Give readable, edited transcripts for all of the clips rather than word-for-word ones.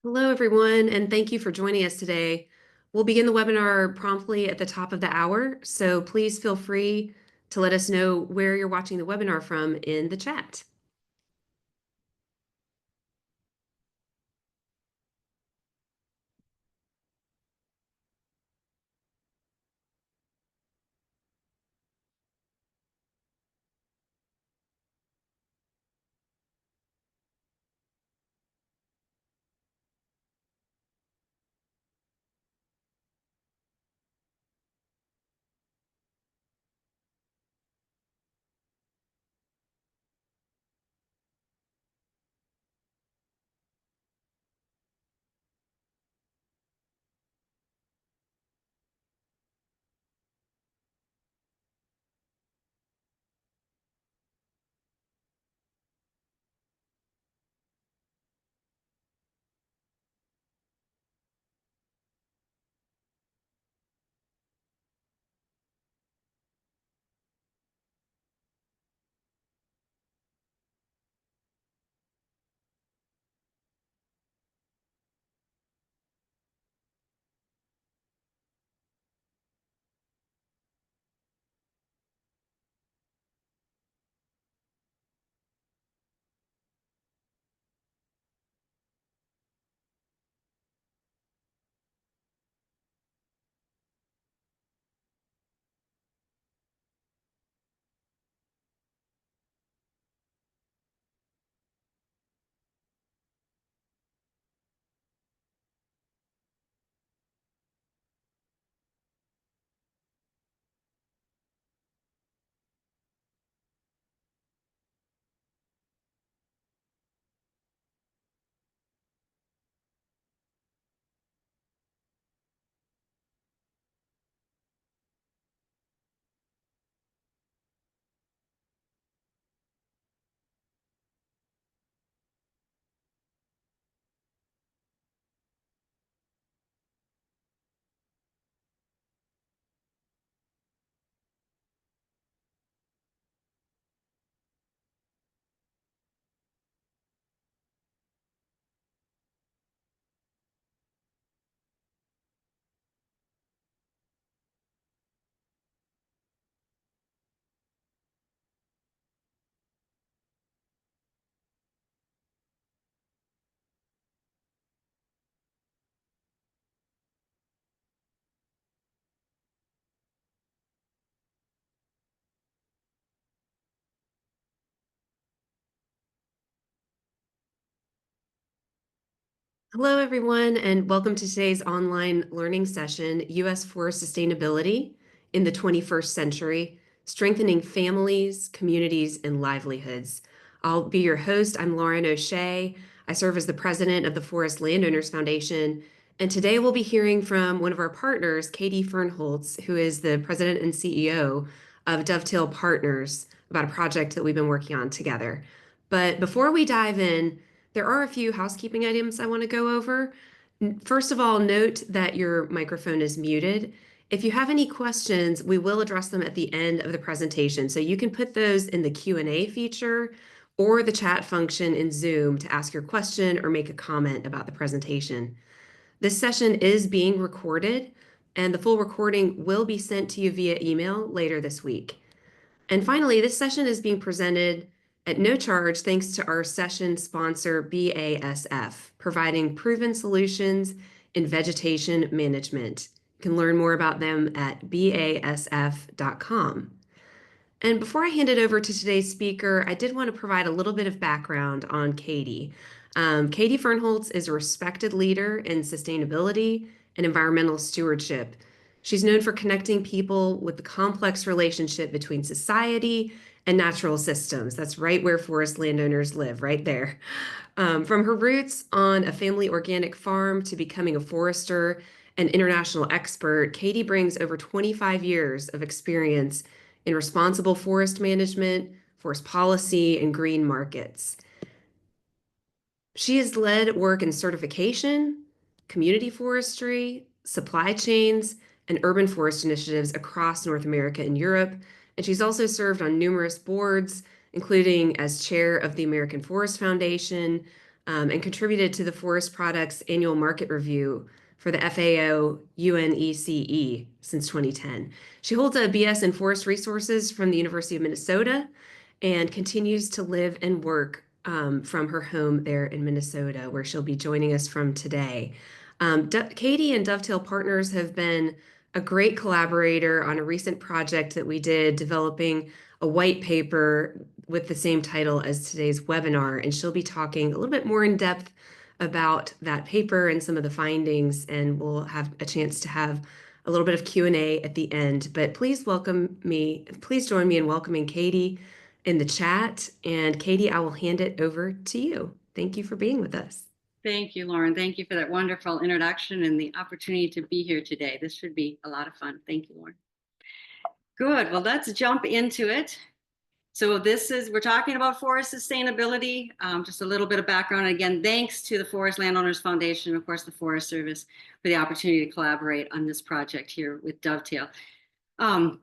Hello, everyone, and thank you for joining us today. We'll begin the webinar promptly at the top of the hour, so please feel free to let us know where you're watching the webinar from in the chat. Hello, everyone, and welcome to today's online learning session, U.S. Forest Sustainability in the 21st Century, Strengthening Families, Communities, and Livelihoods. I'll be your host. I'm Lauren O'Shea. I serve as the president of the Forest Landowners Foundation, and today we'll be hearing from one of our partners, Katie Fernholz, who is the president and CEO of Dovetail Partners, about a project that we've been working on together. But before we dive in, there are a few housekeeping items I want to go over. First of all, note that your microphone is muted. If you have any questions, we will address them at the end of the presentation. So you can put those in the Q&A feature or the chat function in Zoom to ask your question or make a comment about the presentation. This session is being recorded, and the full recording will be sent to you via email later this week. And finally, this session is being presented at no charge thanks to our session sponsor, BASF, providing proven solutions in vegetation management. You can learn more about them at basf.com. And before I hand it over to today's speaker, I did want to provide a little bit of background on Katie. Katie Fernholz is a respected leader in sustainability and environmental stewardship. She's known for connecting people with the complex relationship between society and natural systems. That's right where forest landowners live, right there. From her roots on a family organic farm to becoming a forester and international expert, Katie brings over 25 years of experience in responsible forest management, forest policy, and green markets. She has led work in certification, community forestry, supply chains, and urban forest initiatives across North America and Europe. And she's also served on numerous boards, including as chair of the American Forest Foundation, and contributed to the Forest Products Annual Market Review for the FAO UNECE since 2010. She holds a BS in Forest Resources from the University of Minnesota and continues to live and work from her home there in Minnesota, where she'll be joining us from today. Katie and Dovetail Partners have been a great collaborator on a recent project that we did developing a white paper with the same title as today's webinar, and she'll be talking a little bit more in depth about that paper and some of the findings, and we'll have a chance to have a little bit of Q&A at the end. But please join me in welcoming Katie in the chat. And Katie, I will hand it over to you. Thank you for being with us. Thank you, Lauren. Thank you for that wonderful introduction and the opportunity to be here today. This should be a lot of fun. Thank you, Lauren. Good. Well, let's jump into it. So we're talking about forest sustainability. Just a little bit of background. Again, thanks to the Forest Landowners Foundation, and of course, the Forest Service for the opportunity to collaborate on this project here with Dovetail.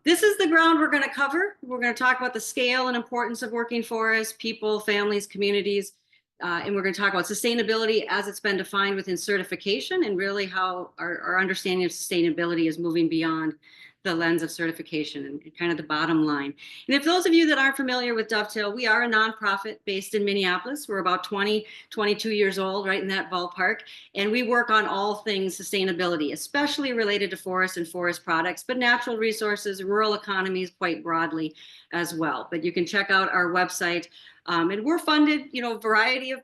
This is the ground we're going to cover. We're going to talk about the scale and importance of working forests, people, families, communities, and we're going to talk about sustainability as it's been defined within certification and really how our understanding of sustainability is moving beyond the lens of certification and kind of the bottom line. And if those of you that aren't familiar with Dovetail, we are a nonprofit based in Minneapolis. We're about 22 years old, right in that ballpark. And we work on all things sustainability, especially related to forests and forest products, but natural resources, rural economies quite broadly as well. But you can check out our website. And we're funded, a variety of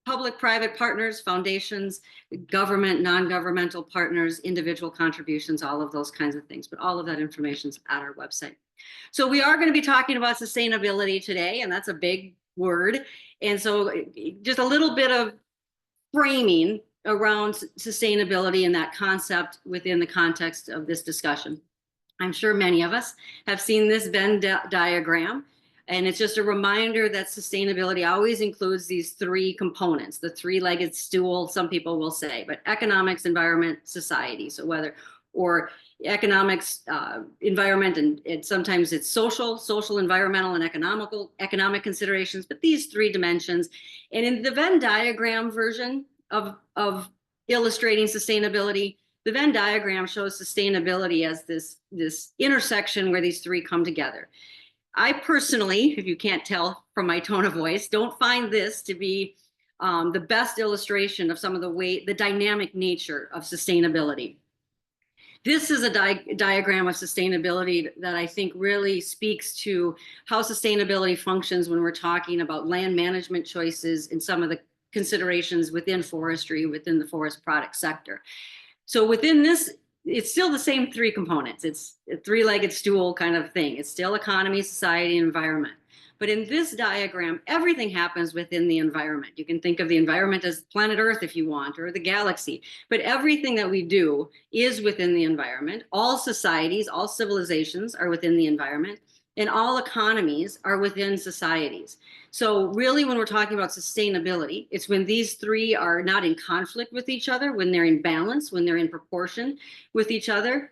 public-private partners, foundations, government, non-governmental partners, individual contributions, all of those kinds of things. But all of that information is at our website. So we are going to be talking about sustainability today, and that's a big word. And so just a little bit of framing around sustainability and that concept within the context of this discussion. I'm sure many of us have seen this Venn diagram. And it's just a reminder that sustainability always includes these three components, the three-legged stool, some people will say, but economics, environment, society. So or economics, environment, and sometimes it's social, environmental, and economic considerations, but these three dimensions. And in the Venn diagram version of illustrating sustainability, the Venn diagram shows sustainability as this intersection where these three come together. I personally, if you can't tell from my tone of voice, don't find this to be the best illustration of some of the dynamic nature of sustainability. This is a diagram of sustainability that I think really speaks to how sustainability functions when we're talking about land management choices and some of the considerations within forestry, within the forest product sector. So within this, it's still the same three components. It's a three-legged stool kind of thing. It's still economy, society, and environment. But in this diagram, everything happens within the environment. You can think of the environment as planet Earth if you want, or the galaxy. But everything that we do is within the environment. All societies, all civilizations are within the environment, and all economies are within societies. So really, when we're talking about sustainability, it's when these three are not in conflict with each other, when they're in balance, when they're in proportion with each other.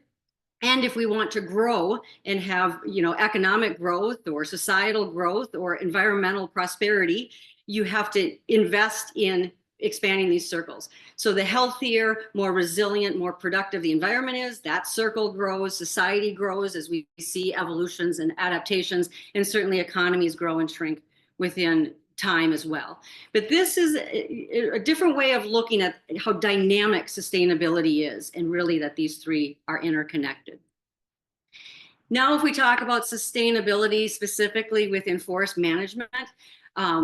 And if we want to grow and have, economic growth or societal growth or environmental prosperity, you have to invest in expanding these circles. So the healthier, more resilient, more productive the environment is, that circle grows, society grows as we see evolutions and adaptations, and certainly economies grow and shrink within time as well. But this is a different way of looking at how dynamic sustainability is, and really that these three are interconnected. Now, if we talk about sustainability specifically within forest management,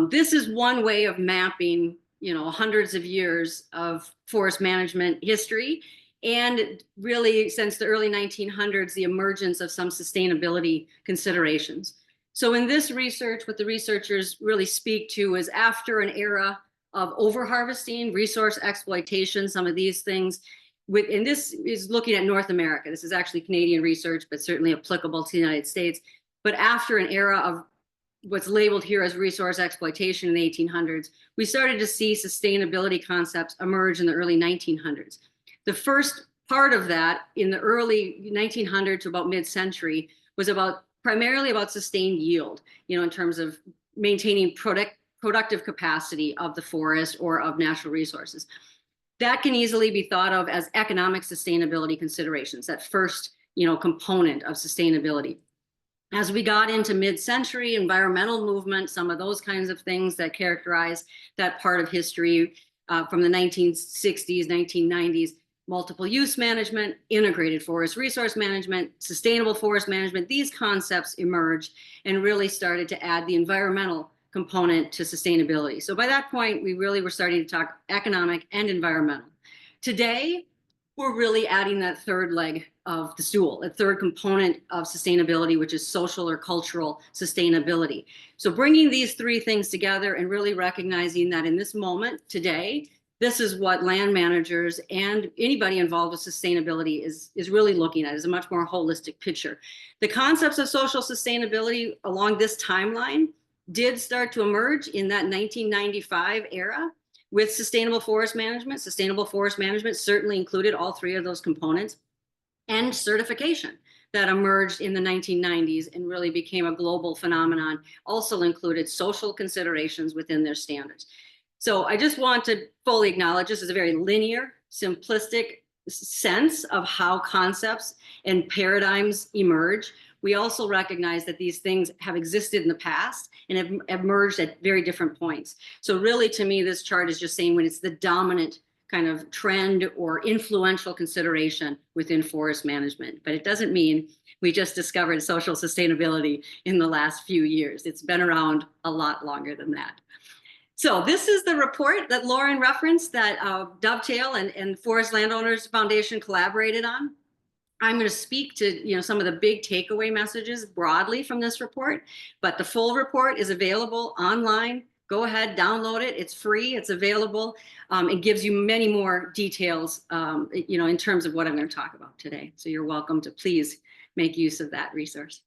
this is one way of mapping, hundreds of years of forest management history, and really since the early 1900s, the emergence of some sustainability considerations. So in this research, what the researchers really speak to is after an era of overharvesting, resource exploitation, some of these things, and this is looking at North America. This is actually Canadian research, but certainly applicable to the United States. But after an era of what's labeled here as resource exploitation in the 1800s, we started to see sustainability concepts emerge in the early 1900s. The first part of that in the early 1900s to about mid-century was primarily about sustained yield, in terms of maintaining productive capacity of the forest or of natural resources. That can easily be thought of as economic sustainability considerations, that first, component of sustainability. As we got into mid-century, environmental movement, some of those kinds of things that characterize that part of history from the 1960s, 1990s, multiple use management, integrated forest resource management, sustainable forest management, these concepts emerged and really started to add the environmental component to sustainability. So by that point, we really were starting to talk economic and environmental. Today, we're really adding that third leg of the stool, a third component of sustainability, which is social or cultural sustainability. So bringing these three things together and really recognizing that in this moment today, this is what land managers and anybody involved with sustainability is really looking at, is a much more holistic picture. The concepts of social sustainability along this timeline did start to emerge in that 1995 era with sustainable forest management. Sustainable forest management certainly included all three of those components, and certification that emerged in the 1990s and really became a global phenomenon, also included social considerations within their standards. So I just want to fully acknowledge this is a very linear, simplistic sense of how concepts and paradigms emerge. We also recognize that these things have existed in the past and have emerged at very different points. So really, to me, this chart is just saying when it's the dominant kind of trend or influential consideration within forest management. But it doesn't mean we just discovered social sustainability in the last few years. It's been around a lot longer than that. So this is the report that Lauren referenced that Dovetail and Forest Landowners Foundation collaborated on. I'm going to speak to some of the big takeaway messages broadly from this report, but the full report is available online. Go ahead, download it. It's free. It's available. It gives you many more details, in terms of what I'm going to talk about today. So you're welcome to please make use of that resource.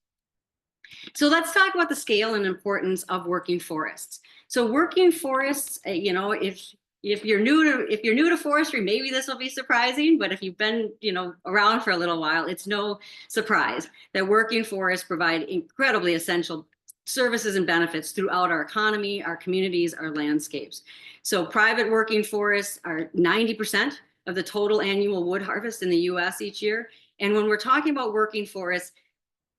So let's talk about the scale and importance of working forests. So working forests, if you're new to forestry, maybe this will be surprising, but if you've been, around for a little while, it's no surprise that working forests provide incredibly essential services and benefits throughout our economy, our communities, our landscapes. So private working forests are 90% of the total annual wood harvest in the US each year. And when we're talking about working forests,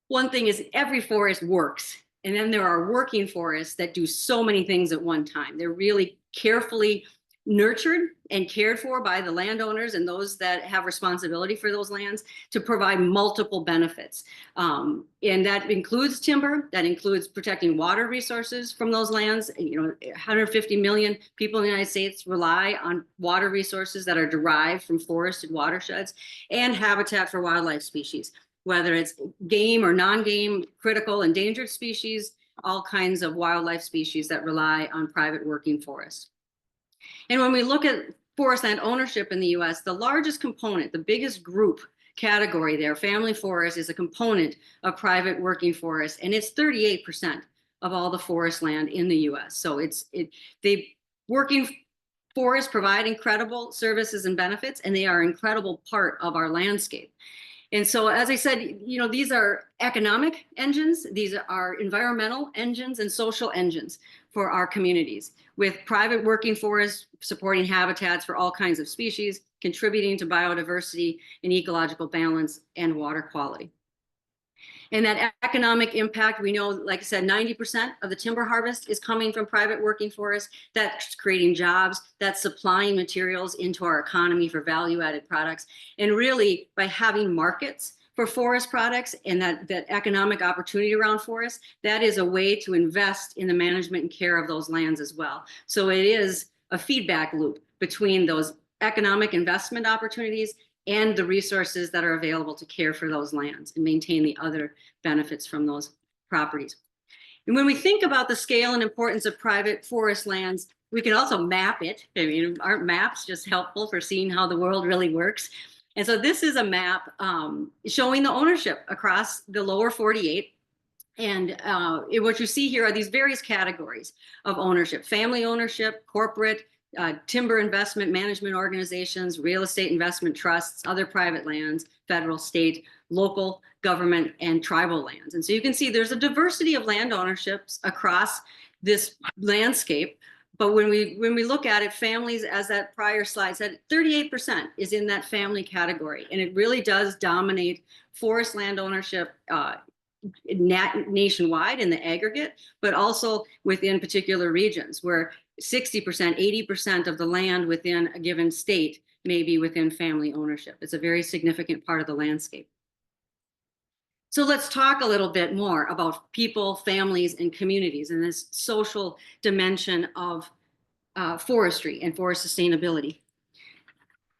one thing is every forest works. And then there are working forests that do so many things at one time. They're really carefully nurtured and cared for by the landowners and those that have responsibility for those lands to provide multiple benefits. And that includes timber, that includes protecting water resources from those lands. 150 million people in the United States rely on water resources that are derived from forested watersheds, and habitat for wildlife species, whether it's game or non-game, critical endangered species, all kinds of wildlife species that rely on private working forests. And when we look at forest land ownership in the US, the largest component, the biggest group category there, family forest, is a component of private working forest, and it's 38% of all the forest land in the US. So they working forests provide incredible services and benefits, and they are an incredible part of our landscape. And so, as I said, these are economic engines, these are environmental engines and social engines for our communities, with private working forests supporting habitats for all kinds of species, contributing to biodiversity and ecological balance and water quality. And that economic impact, we know, like I said, 90% of the timber harvest is coming from private working forests. That's creating jobs, that's supplying materials into our economy for value-added products. And really, by having markets for forest products and that economic opportunity around forests, that is a way to invest in the management and care of those lands as well. So it is a feedback loop between those economic investment opportunities and the resources that are available to care for those lands and maintain the other benefits from those properties. And when we think about the scale and importance of private forest lands, we can also map it. Aren't maps just helpful for seeing how the world really works? And so this is a map showing the ownership across the lower 48. And what you see here are these various categories of ownership: family ownership, corporate, timber investment management organizations, real estate investment trusts, other private lands, federal, state, local government, and tribal lands. And so you can see there's a diversity of land ownerships across this landscape. But when we look at it, families, as that prior slide said, 38% is in that family category, and it really does dominate forest land ownership nationwide in the aggregate, but also within particular regions where 60%, 80% of the land within a given state may be within family ownership. It's a very significant part of the landscape. So let's talk a little bit more about people, families, and communities and this social dimension of forestry and forest sustainability.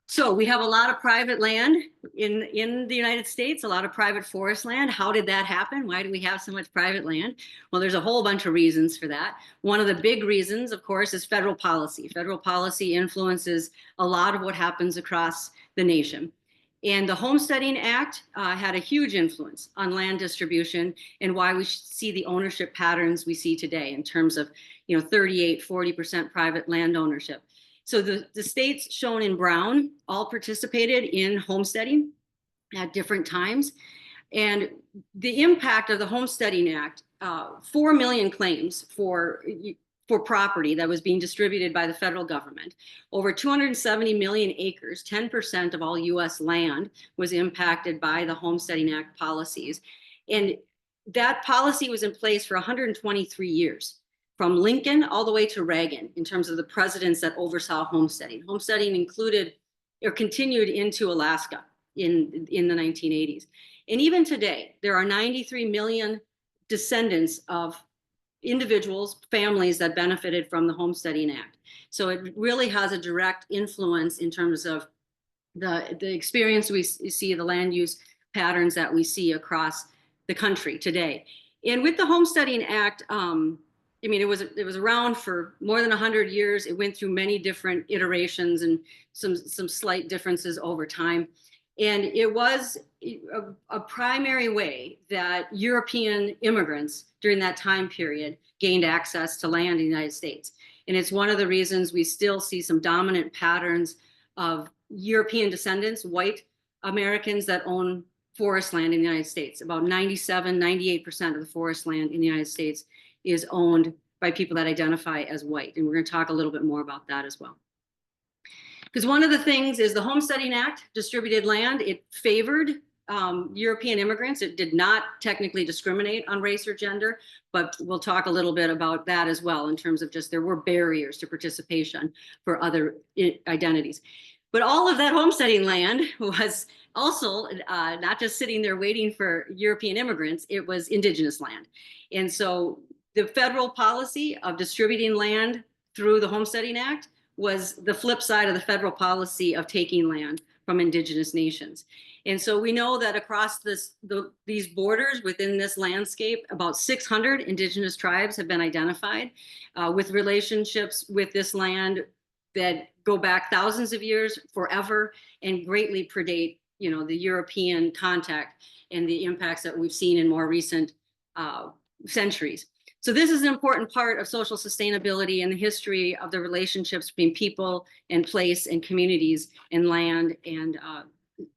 So we have a lot of private land in the United States, a lot of private forest land. How did that happen? Why do we have so much private land? Well, there's a whole bunch of reasons for that. One of the big reasons, of course, is federal policy. Federal policy influences a lot of what happens across the nation. And the Homesteading Act had a huge influence on land distribution and why we see the ownership patterns we see today in terms of 38, 40% private land ownership. So the states shown in brown all participated in homesteading at different times. And the impact of the Homesteading Act, 4 million claims for property that was being distributed by the federal government. Over 270 million acres, 10% of all US land was impacted by the Homesteading Act policies. And that policy was in place for 123 years. From Lincoln all the way to Reagan in terms of the presidents that oversaw homesteading. Homesteading included or continued into Alaska in the 1980s. And even today, there are 93 million descendants of individuals, families that benefited from the Homesteading Act. So it really has a direct influence in terms of the experience we see, the land use patterns that we see across the country today. And with the Homesteading Act, it was around for more than 100 years. It went through many different iterations and some slight differences over time. And it was a primary way that European immigrants during that time period gained access to land in the United States. And it's one of the reasons we still see some dominant patterns of European descendants, white Americans that own forest land in the United States. About 97, 98% of the forest land in the United States is owned by people that identify as white. And we're going to talk a little bit more about that as well. Because one of the things is the Homesteading Act distributed land. It favored European immigrants. It did not technically discriminate on race or gender, but we'll talk a little bit about that as well in terms of just there were barriers to participation for other identities. But all of that homesteading land was also not just sitting there waiting for European immigrants, it was indigenous land. And so the federal policy of distributing land through the Homesteading Act was the flip side of the federal policy of taking land from indigenous nations. And so we know that across these borders within this landscape, about 600 indigenous tribes have been identified with relationships with this land that go back thousands of years, forever, and greatly predate the European contact and the impacts that we've seen in more recent centuries. So this is an important part of social sustainability and the history of the relationships between people and place and communities and land and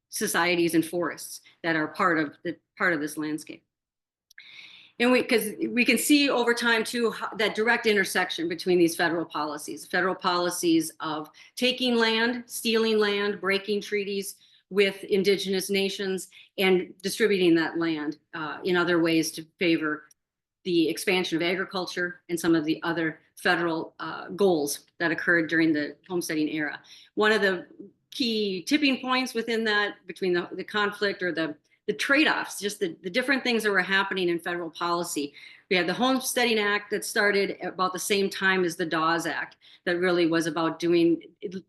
societies and forests that are part of this landscape. And because we can see over time too that direct intersection between these federal policies of taking land, stealing land, breaking treaties with indigenous nations, and distributing that land in other ways to favor the expansion of agriculture and some of the other federal goals that occurred during the homesteading era. One of the key tipping points within that, between the conflict or the trade-offs, just the different things that were happening in federal policy. We had the Homesteading Act that started about the same time as the Dawes Act, that really was about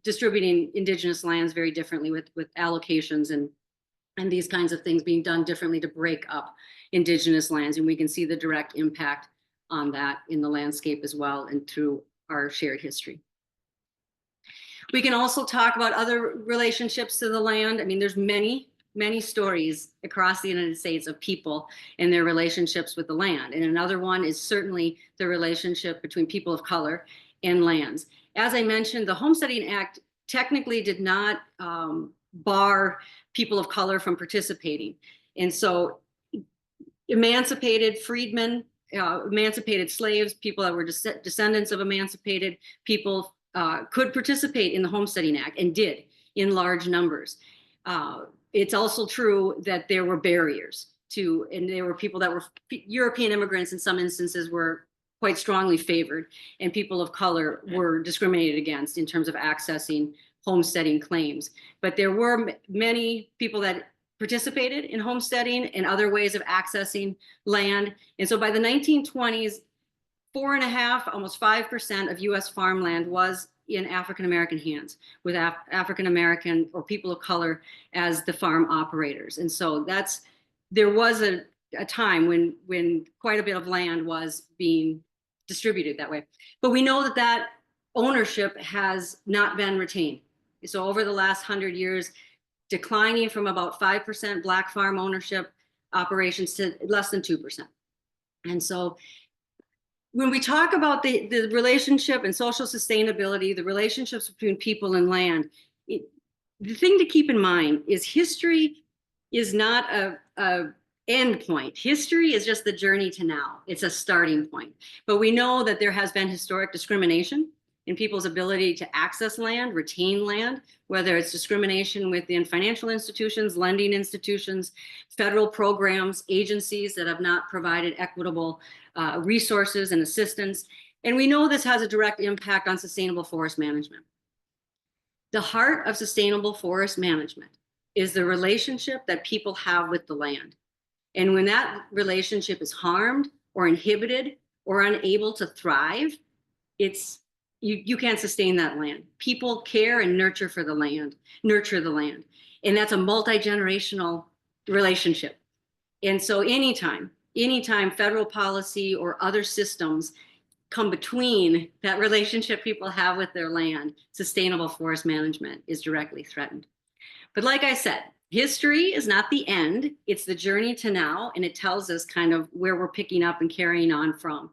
distributing indigenous lands very differently with allocations and these kinds of things being done differently to break up indigenous lands. And we can see the direct impact on that in the landscape as well and through our shared history. We can also talk about other relationships to the land. There's many stories across the United States of people and their relationships with the land. And another one is certainly the relationship between people of color and lands. As I mentioned, the Homesteading Act technically did not bar people of color from participating. And so emancipated freedmen emancipated slaves, people that were descendants of emancipated people could participate in the Homesteading Act and did in large numbers. It's also true that there were barriers and there were people that were European immigrants in some instances were quite strongly favored, and people of color were discriminated against in terms of accessing homesteading claims. But there were many people that participated in homesteading and other ways of accessing land. And so by the 1920s, 4.5%, almost 5% of US farmland was in African-American hands, with African-American or people of color as the farm operators. And so there was a time when quite a bit of land was being distributed that way. But we know that ownership has not been retained. So over the last 100 years, declining from about 5% Black farm ownership operations to less than 2%. And so when we talk about the relationship and social sustainability, the relationships between people and land, the thing to keep in mind is history is not a end point. History is just the journey to now. It's a starting point. But we know that there has been historic discrimination in people's ability to access land, retain land, whether it's discrimination within financial institutions, lending institutions, federal programs, agencies that have not provided equitable resources and assistance. And we know this has a direct impact on sustainable forest management. The heart of sustainable forest management is the relationship that people have with the land. And when that relationship is harmed or inhibited or unable to thrive, you can't sustain that land. People care and nurture the land. And that's a multi-generational relationship. And so anytime federal policy or other systems come between that relationship people have with their land, sustainable forest management is directly threatened. But like I said, history is not the end, it's the journey to now, and it tells us kind of where we're picking up and carrying on from.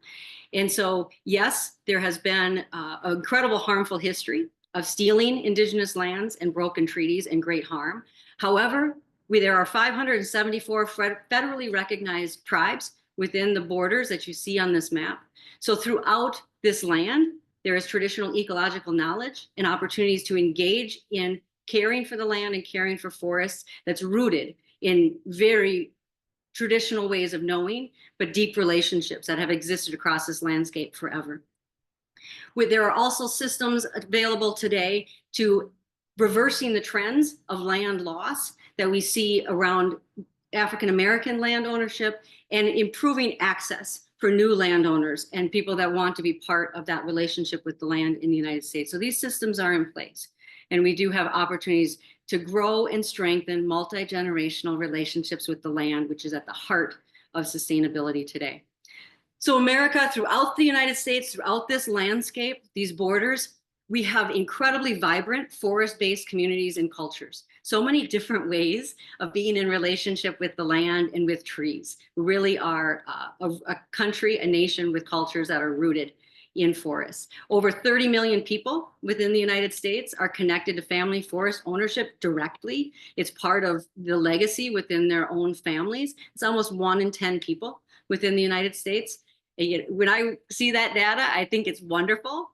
And so, yes, there has been an incredible harmful history of stealing indigenous lands and broken treaties and great harm. However, there are 574 federally recognized tribes within the borders that you see on this map. So throughout this land, there is traditional ecological knowledge and opportunities to engage in caring for the land and caring for forests that's rooted in very traditional ways of knowing, but deep relationships that have existed across this landscape forever. There are also systems available today to reversing the trends of land loss that we see around African-American land ownership and improving access for new landowners and people that want to be part of that relationship with the land in the United States. So these systems are in place, and we do have opportunities to grow and strengthen multi-generational relationships with the land, which is at the heart of sustainability today. So America, throughout the United States, throughout this landscape, these borders, we have incredibly vibrant forest-based communities and cultures. So many different ways of being in relationship with the land and with trees. We really are a country, a nation with cultures that are rooted in forests. Over 30 million people within the United States are connected to family forest ownership directly. It's part of the legacy within their own families. It's almost 1 in 10 people within the United States. And when I see that data, I think it's wonderful.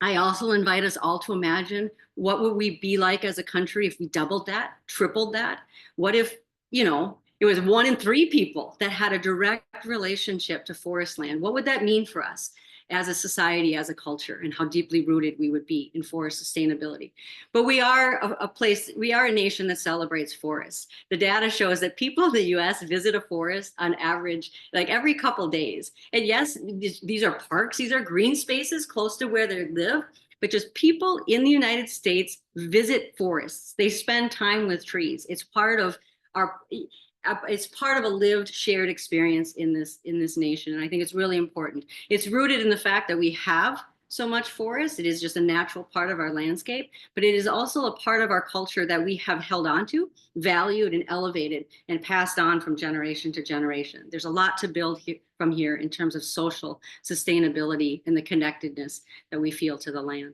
I also invite us all to imagine what would we be like as a country if we doubled that, tripled that? What if, it was 1 in 3 people that had a direct relationship to forest land? What would that mean for us as a society, as a culture, and how deeply rooted we would be in forest sustainability? But we are a nation that celebrates forests. The data shows that people in the US visit a forest on average, like every couple days. And yes, these are parks, these are green spaces close to where they live, but just people in the United States visit forests. They spend time with trees. It's part of a lived, shared experience in this nation. And I think it's really important. It's rooted in the fact that we have so much forest. It is just a natural part of our landscape, but it is also a part of our culture that we have held on to, valued and elevated and passed on from generation to generation. There's a lot to build from here in terms of social sustainability and the connectedness that we feel to the land.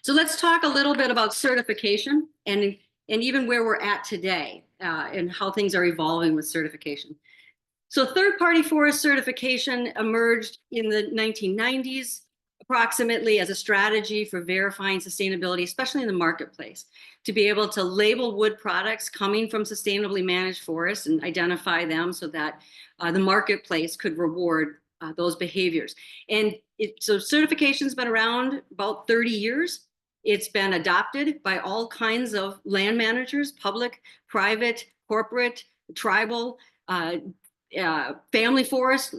So let's talk a little bit about certification and even where we're at today and how things are evolving with certification. So third-party forest certification emerged in the 1990s approximately as a strategy for verifying sustainability, especially in the marketplace, to be able to label wood products coming from sustainably managed forests and identify them so that the marketplace could reward those behaviors. And so certification's been around about 30 years. It's been adopted by all kinds of land managers, public, private, corporate, tribal, family forest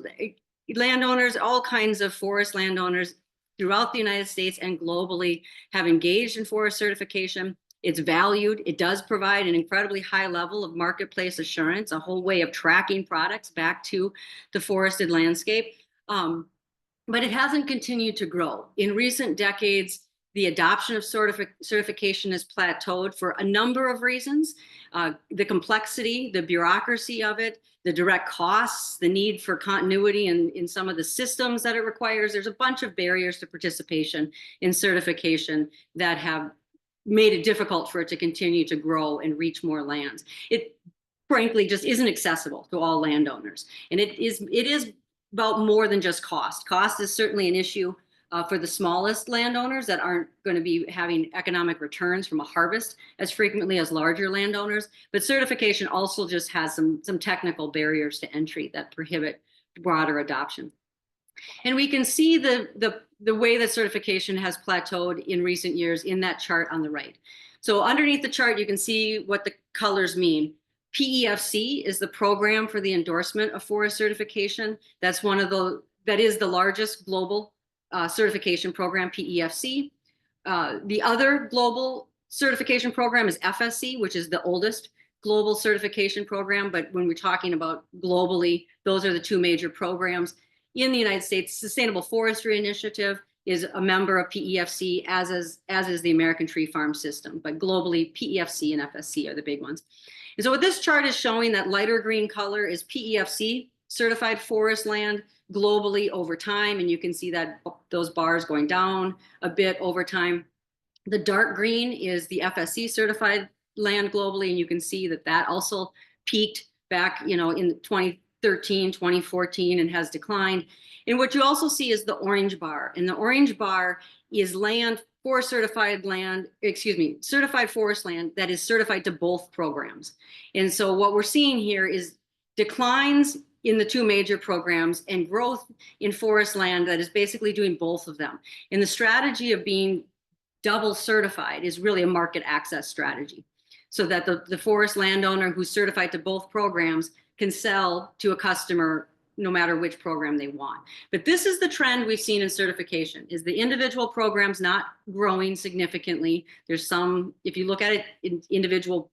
landowners, all kinds of forest landowners throughout the United States and globally have engaged in forest certification. It's valued. It does provide an incredibly high level of marketplace assurance, a whole way of tracking products back to the forested landscape. But it hasn't continued to grow. In recent decades, the adoption of certification has plateaued for a number of reasons. The complexity, the bureaucracy of it, the direct costs, the need for continuity in some of the systems that it requires. There's a bunch of barriers to participation in certification that have made it difficult for it to continue to grow and reach more lands. It frankly just isn't accessible to all landowners. And it is about more than just cost. Cost is certainly an issue for the smallest landowners that aren't going to be having economic returns from a harvest as frequently as larger landowners. But certification also just has some technical barriers to entry that prohibit broader adoption. And we can see the way that certification has plateaued in recent years in that chart on the right. So underneath the chart, you can see what the colors mean. PEFC is the program for the endorsement of forest certification. That is the largest global certification program, PEFC. The other global certification program is FSC, which is the oldest global certification program. But when we're talking about globally, those are the two major programs. In the United States, Sustainable Forestry Initiative is a member of PEFC, as is the American Tree Farm System. But globally, PEFC and FSC are the big ones. And so what this chart is showing, that lighter green color is PEFC certified forest land globally over time. And you can see that those bars going down a bit over time. The dark green is the FSC certified land globally. And you can see that also peaked back, in 2013, 2014 and has declined. And what you also see is the orange bar. And the orange bar is certified forest land that is certified to both programs. And so what we're seeing here is declines in the two major programs and growth in forest land that is basically doing both of them. And the strategy of being double certified is really a market access strategy, so that the forest landowner who's certified to both programs can sell to a customer no matter which program they want. But this is the trend we've seen in certification, is the individual programs not growing significantly. There's some, if you look at it in individual,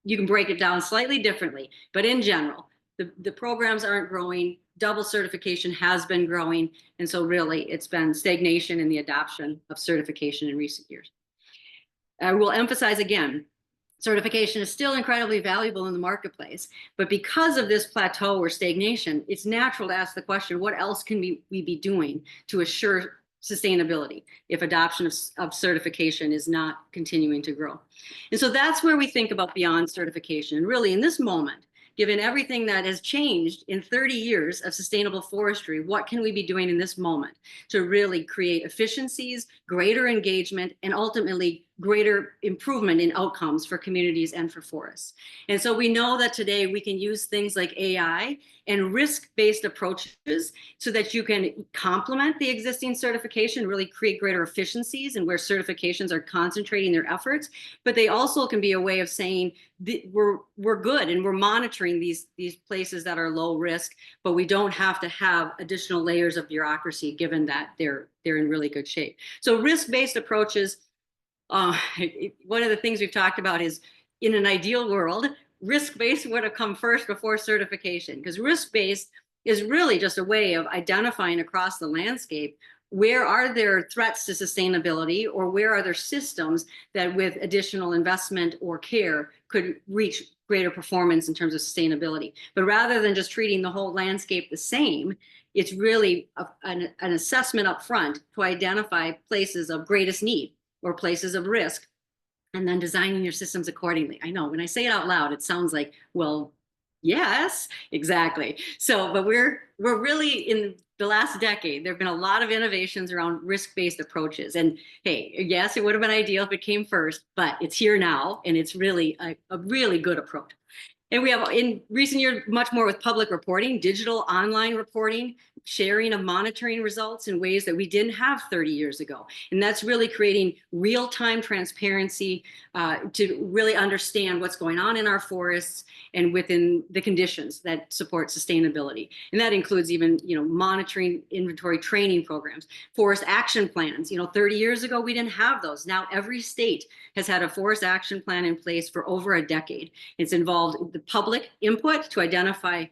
you can break it down slightly differently, but in general, the programs aren't growing. Double certification has been growing. And so really it's been stagnation in the adoption of certification in recent years. I will emphasize again, certification is still incredibly valuable in the marketplace, but because of this plateau or stagnation, it's natural to ask the question, what else can we be doing to assure sustainability if adoption of certification is not continuing to grow? And so that's where we think about beyond certification. And really in this moment, given everything that has changed in 30 years of sustainable forestry, what can we be doing in this moment to really create efficiencies, greater engagement, and ultimately greater improvement in outcomes for communities and for forests? And so we know that today we can use things like AI and risk-based approaches so that you can complement the existing certification, really create greater efficiencies and where certifications are concentrating their efforts. But they also can be a way of saying we're good and we're monitoring these places that are low risk, but we don't have to have additional layers of bureaucracy given that they're in really good shape. So risk-based approaches, one of the things we've talked about is, in an ideal world, risk-based would have come first before certification, because risk-based is really just a way of identifying across the landscape where are there threats to sustainability, or where are there systems that with additional investment or care could reach greater performance in terms of sustainability. But rather than just treating the whole landscape the same, it's really an assessment up front to identify places of greatest need or places of risk, and then designing your systems accordingly. I know when I say it out loud, it sounds like, well, Yes, exactly. So, but we're really in the last decade, there have been a lot of innovations around risk-based approaches. And hey, yes, it would have been ideal if it came first, but it's here now, and it's really a really good approach. And we have in recent years much more with public reporting, digital online reporting, sharing of monitoring results in ways that we didn't have 30 years ago. And that's really creating real-time transparency to really understand what's going on in our forests and within the conditions that support sustainability. And that includes even, monitoring inventory training programs, forest action plans. 30 years ago, we didn't have those. Now every state has had a forest action plan in place for over a decade. It's involved the public input to identify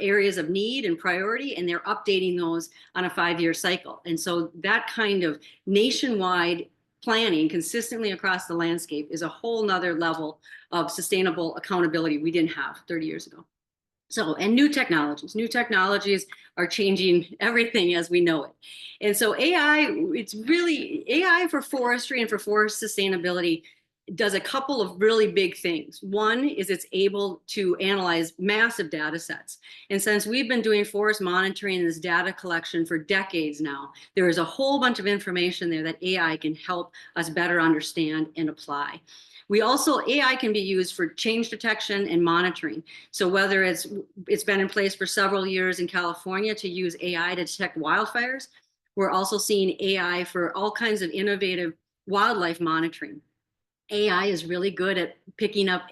areas of need and priority, and they're updating those on a 5-year cycle. And so that kind of nationwide planning consistently across the landscape is a whole nother level of sustainable accountability we didn't have 30 years ago. So, and new technologies are changing everything as we know it. And so it's really AI for forestry and for forest sustainability does a couple of really big things. One is it's able to analyze massive data sets. And since we've been doing forest monitoring and this data collection for decades now, there is a whole bunch of information there that AI can help us better understand and apply. AI can be used for change detection and monitoring. So whether it's been in place for several years in California to use AI to detect wildfires, we're also seeing AI for all kinds of innovative wildlife monitoring. AI is really good at picking up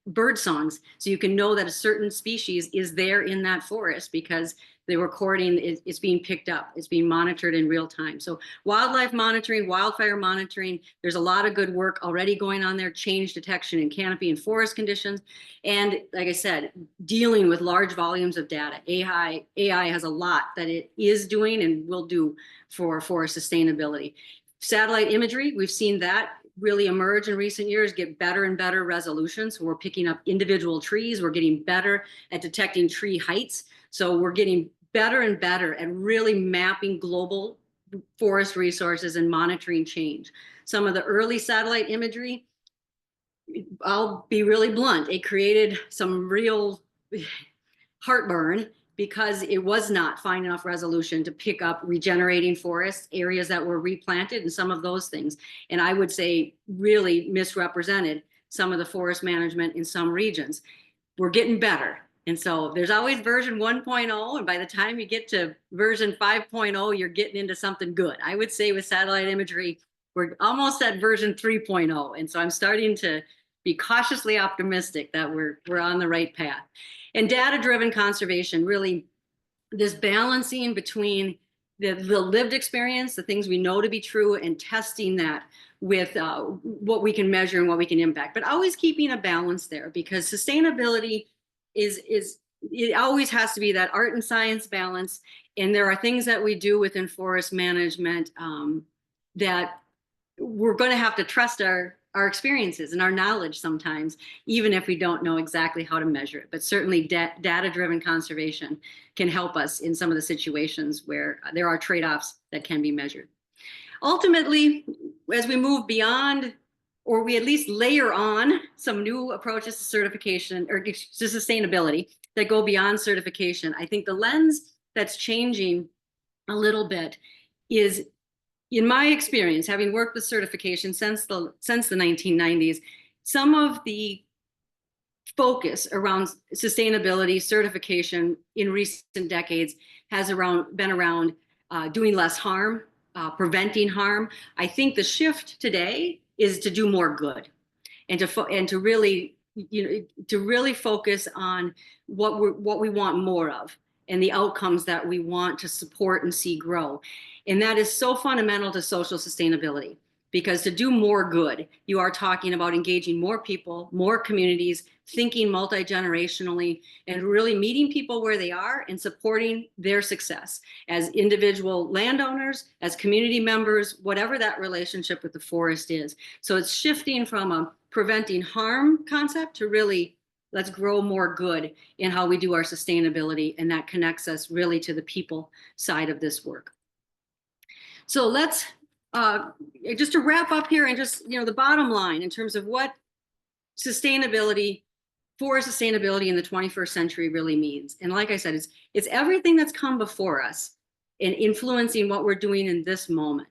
bird songs, so you can know that a certain species is there in that forest because the recording is being picked up, it's being monitored in real time. So wildlife monitoring, wildfire monitoring, there's a lot of good work already going on there, change detection in canopy and forest conditions. And like I said, dealing with large volumes of data. AI has a lot that it is doing and will do for sustainability. Satellite imagery, we've seen that really emerge in recent years, get better and better resolution. So we're picking up individual trees. We're getting better at detecting tree heights. So we're getting better and better at really mapping global forest resources and monitoring change. Some of the early satellite imagery, I'll be really blunt, it created some real heartburn because it was not fine enough resolution to pick up regenerating forests, areas that were replanted, and some of those things. And I would say really misrepresented some of the forest management in some regions. We're getting better. And so there's always version 1.0. And by the time you get to version 5.0, you're getting into something good. I would say with satellite imagery, we're almost at version 3.0. And so I'm starting to be cautiously optimistic that we're on the right path. And data-driven conservation, really this balancing between the lived experience, the things we know to be true, and testing that with what we can measure and what we can impact, but always keeping a balance there, because sustainability is it always has to be that art and science balance. And there are things that we do within forest management that we're going to have to trust our experiences and our knowledge sometimes, even if we don't know exactly how to measure it. But certainly data-driven conservation can help us in some of the situations where there are trade-offs that can be measured. Ultimately, as we move beyond, or we at least layer on some new approaches to certification or to sustainability that go beyond certification, I think the lens that's changing a little bit is, in my experience, having worked with certification since the 1990s, some of the focus around sustainability certification in recent decades has been around doing less harm, preventing harm. I think the shift today is to do more good, and to really focus on what we want more of, and the outcomes that we want to support and see grow. And that is so fundamental to social sustainability, because to do more good, you are talking about engaging more people, more communities, thinking multi-generationally, and really meeting people where they are and supporting their success as individual landowners, as community members, whatever that relationship with the forest is. So it's shifting from a preventing harm concept to really, let's grow more good in how we do our sustainability, and that connects us really to the people side of this work. So let's just to wrap up here, and just the bottom line in terms of what sustainability forest sustainability in the 21st century really means. And like I said, it's everything that's come before us and influencing what we're doing in this moment.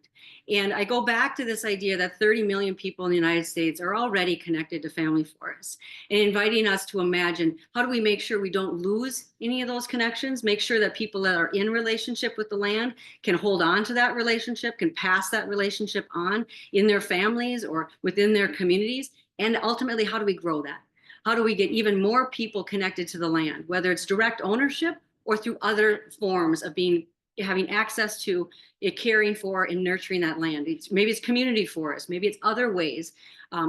And I go back to this idea that 30 million people in the United States are already connected to family forests, and inviting us to imagine, how do we make sure we don't lose any of those connections, make sure that people that are in relationship with the land can hold on to that relationship, can pass that relationship on in their families or within their communities. And ultimately, how do we grow that? How do we get even more people connected to the land, whether it's direct ownership or through other forms of having access to it, caring for and nurturing that land? Maybe it's community forests, maybe it's other ways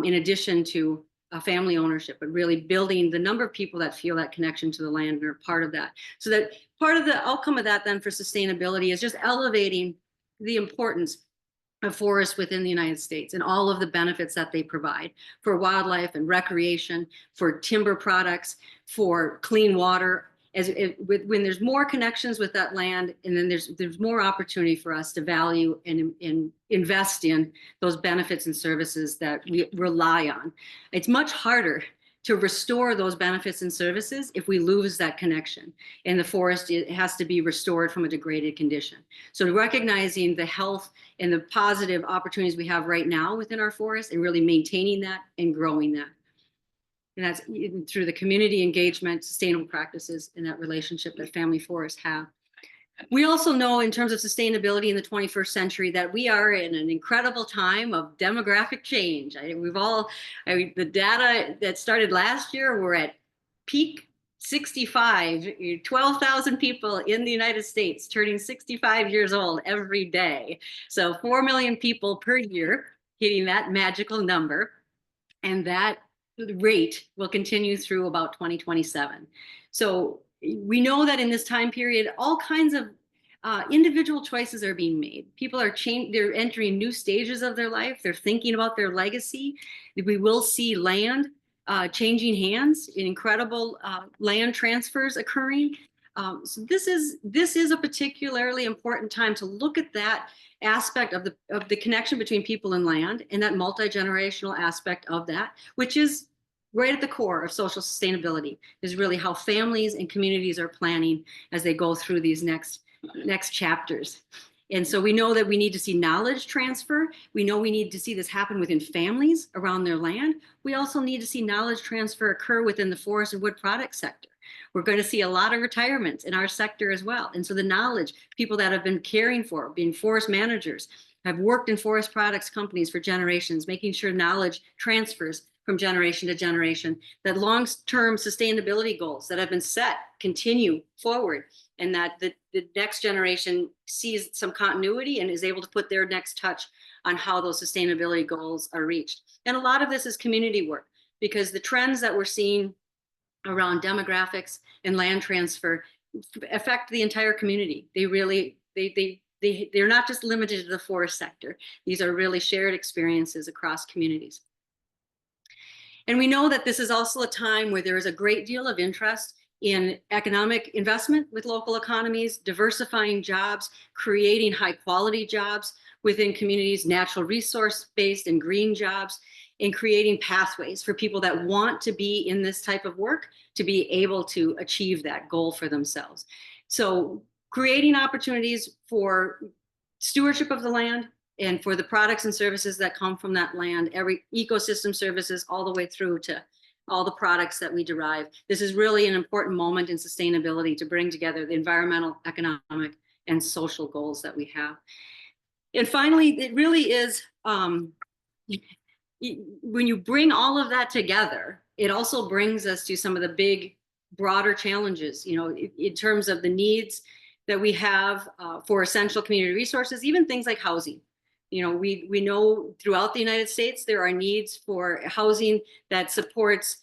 in addition to family ownership, but really building the number of people that feel that connection to the land and are part of that. So that part of the outcome of that then for sustainability is just elevating the importance of forests within the United States and all of the benefits that they provide for wildlife and recreation, for timber products, for clean water. When there's more connections with that land, and then there's more opportunity for us to value and invest in those benefits and services that we rely on. It's much harder to restore those benefits and services if we lose that connection. And the forest, it has to be restored from a degraded condition. So recognizing the health and the positive opportunities we have right now within our forest and really maintaining that and growing that. And that's through the community engagement, sustainable practices, and that relationship that family forests have. We also know in terms of sustainability in the 21st century that we are in an incredible time of demographic change. The data that started last year, we're at peak 65, 12,000 people in the United States turning 65 years old every day. So 4 million people per year hitting that magical number. And that rate will continue through about 2027. So we know that in this time period, all kinds of individual choices are being made. People are they're entering new stages of their life. They're thinking about their legacy. We will see land changing hands, incredible land transfers occurring. So this is a particularly important time to look at that aspect of the connection between people and land, and that multi-generational aspect of that, which is right at the core of social sustainability, is really how families and communities are planning as they go through these next chapters. And so we know that we need to see knowledge transfer. We know we need to see this happen within families around their land. We also need to see knowledge transfer occur within the forest and wood product sector. We're going to see a lot of retirements in our sector as well. And so the knowledge, people that have been caring for, being forest managers, have worked in forest products companies for generations, making sure knowledge transfers from generation to generation, that long-term sustainability goals that have been set continue forward, and that the next generation sees some continuity and is able to put their next touch on how those sustainability goals are reached. And a lot of this is community work, because the trends that we're seeing around demographics and land transfer affect the entire community. They're not just limited to the forest sector. These are really shared experiences across communities. And we know that this is also a time where there is a great deal of interest in economic investment with local economies, diversifying jobs, creating high quality jobs within communities, natural resource based and green jobs, and creating pathways for people that want to be in this type of work to be able to achieve that goal for themselves. So creating opportunities for stewardship of the land and for the products and services that come from that land, every ecosystem services all the way through to all the products that we derive. This is really an important moment in sustainability to bring together the environmental, economic, and social goals that we have. And finally, it really is, when you bring all of that together, it also brings us to some of the big, broader challenges, in terms of the needs that we have for essential community resources, even things like housing. We know throughout the United States, there are needs for housing that supports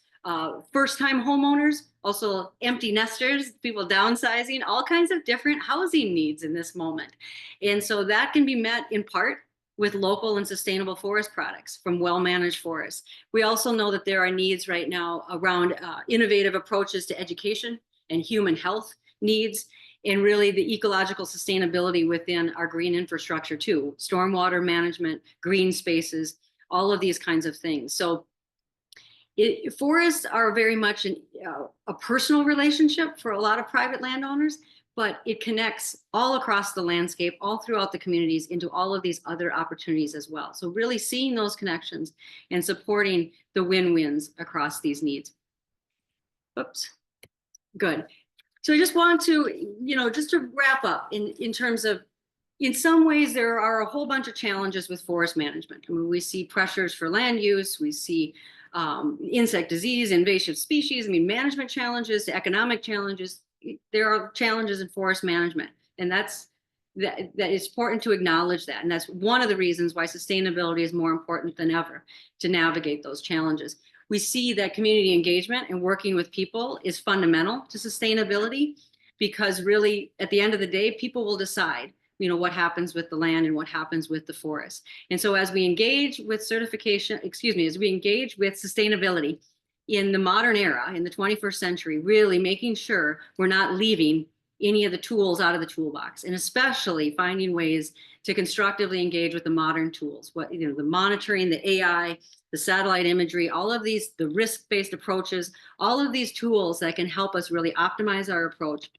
first-time homeowners, also empty nesters, people downsizing, all kinds of different housing needs in this moment. And so that can be met in part with local and sustainable forest products from well-managed forests. We also know that there are needs right now around innovative approaches to education and human health needs, and really the ecological sustainability within our green infrastructure too, stormwater management, green spaces, all of these kinds of things. So Forests are very much a personal relationship for a lot of private landowners, but it connects all across the landscape, all throughout the communities into all of these other opportunities as well. So really seeing those connections and supporting the win-wins across these needs. Oops, good. So I just want to, just to wrap up in terms of, in some ways, there are a whole bunch of challenges with forest management. I mean, we see pressures for land use, we see insect disease, invasive species, management challenges, economic challenges. There are challenges in forest management, and that it's important to acknowledge that. And that's one of the reasons why sustainability is more important than ever to navigate those challenges. We see that community engagement and working with people is fundamental to sustainability, because really, at the end of the day, people will decide what happens with the land and what happens with the forest. And so as we engage with as we engage with sustainability in the modern era, in the 21st century, really making sure we're not leaving any of the tools out of the toolbox, and especially finding ways to constructively engage with the modern tools, the monitoring, the AI, the satellite imagery, all of these, the risk-based approaches, all of these tools that can help us really optimize our approach,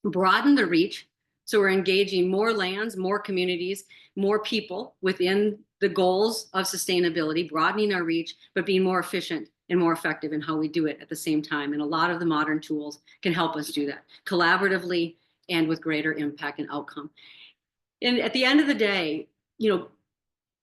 broaden the reach. So we're engaging more lands, more communities, more people within the goals of sustainability, broadening our reach, but being more efficient and more effective in how we do it at the same time. And a lot of the modern tools can help us do that collaboratively and with greater impact and outcome. And at the end of the day,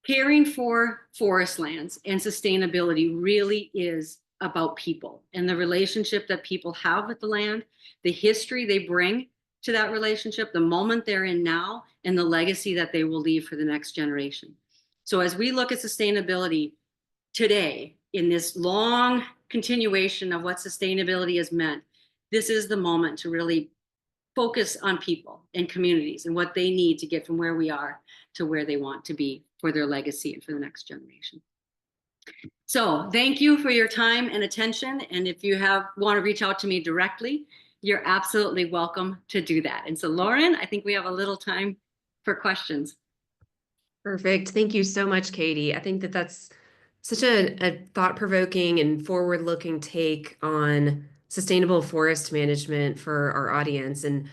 caring for forest lands and sustainability really is about people and the relationship that people have with the land, the history they bring to that relationship, the moment they're in now, and the legacy that they will leave for the next generation. So as we look at sustainability today, in this long continuation of what sustainability has meant, this is the moment to really focus on people and communities and what they need to get from where we are to where they want to be for their legacy and for the next generation. So thank you for your time and attention. And if you want to reach out to me directly, you're absolutely welcome to do that. And so, Lauren, I think we have a little time for questions. Perfect. Thank you so much, Katie. I think that's such a thought-provoking and forward-looking take on sustainable forest management for our audience. And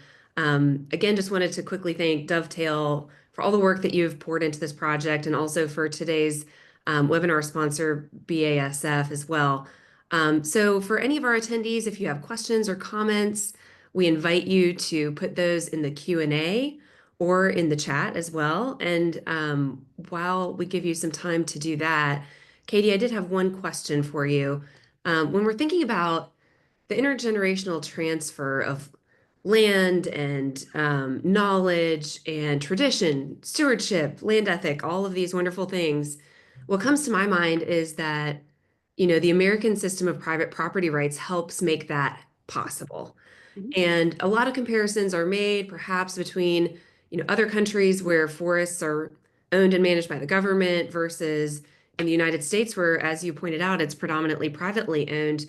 again, just wanted to quickly thank Dovetail for all the work that you've poured into this project, and also for today's webinar sponsor, BASF, as well. So for any of our attendees, if you have questions or comments, we invite you to put those in the Q&A or in the chat as well. And while we give you some time to do that, Katie, I did have one question for you. When we're thinking about the intergenerational transfer of land and knowledge and tradition, stewardship, land ethic, all of these wonderful things, what comes to my mind is that, the American system of private property rights helps make that possible. Mm-hmm. And a lot of comparisons are made, perhaps between, other countries where forests are owned and managed by the government versus in the United States, where, as you pointed out, it's predominantly privately owned.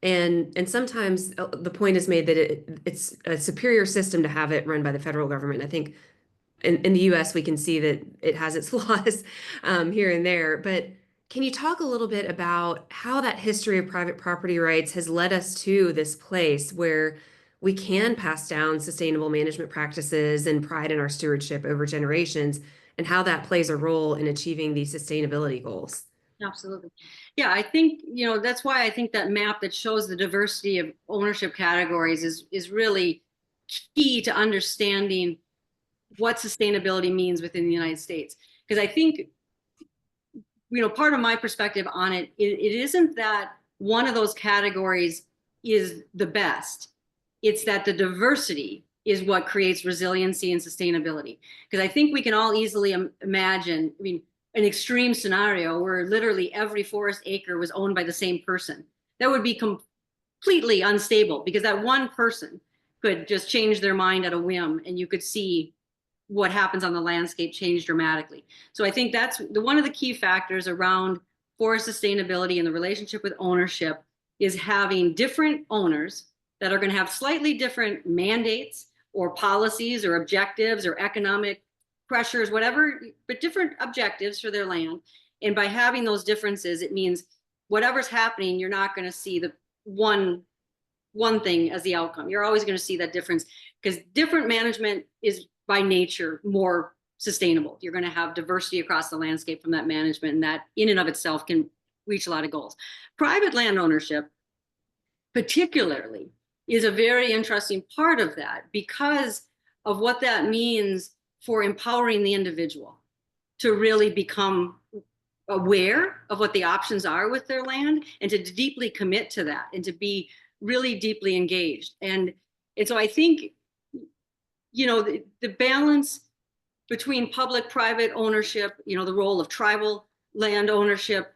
And sometimes the point is made that it's a superior system to have it run by the federal government. I think in the US, we can see that it has its flaws here and there. But can you talk a little bit about how that history of private property rights has led us to this place where we can pass down sustainable management practices and pride in our stewardship over generations, and how that plays a role in achieving these sustainability goals? Absolutely. Yeah, I think, that's why I think that map that shows the diversity of ownership categories is really key to understanding what sustainability means within the United States. Because I think, part of my perspective on it isn't that one of those categories is the best. It's that the diversity is what creates resiliency and sustainability. Because I think we can all easily imagine, an extreme scenario where literally every forest acre was owned by the same person. That would be completely unstable, because that one person could just change their mind at a whim, and you could see what happens on the landscape change dramatically. So I think that's one of the key factors around forest sustainability and the relationship with ownership, is having different owners that are going to have slightly different mandates or policies or objectives or economic pressures, whatever, but different objectives for their land. And by having those differences, it means whatever's happening, you're not going to see the one one thing as the outcome. You're always going to see that difference because different management is by nature more sustainable. You're going to have diversity across the landscape from that management, and that in and of itself can reach a lot of goals. Private land ownership, particularly, is a very interesting part of that because of what that means for empowering the individual to really become aware of what the options are with their land and to deeply commit to that and to be really deeply engaged. And so I think, the balance between public-private ownership, the role of tribal land ownership,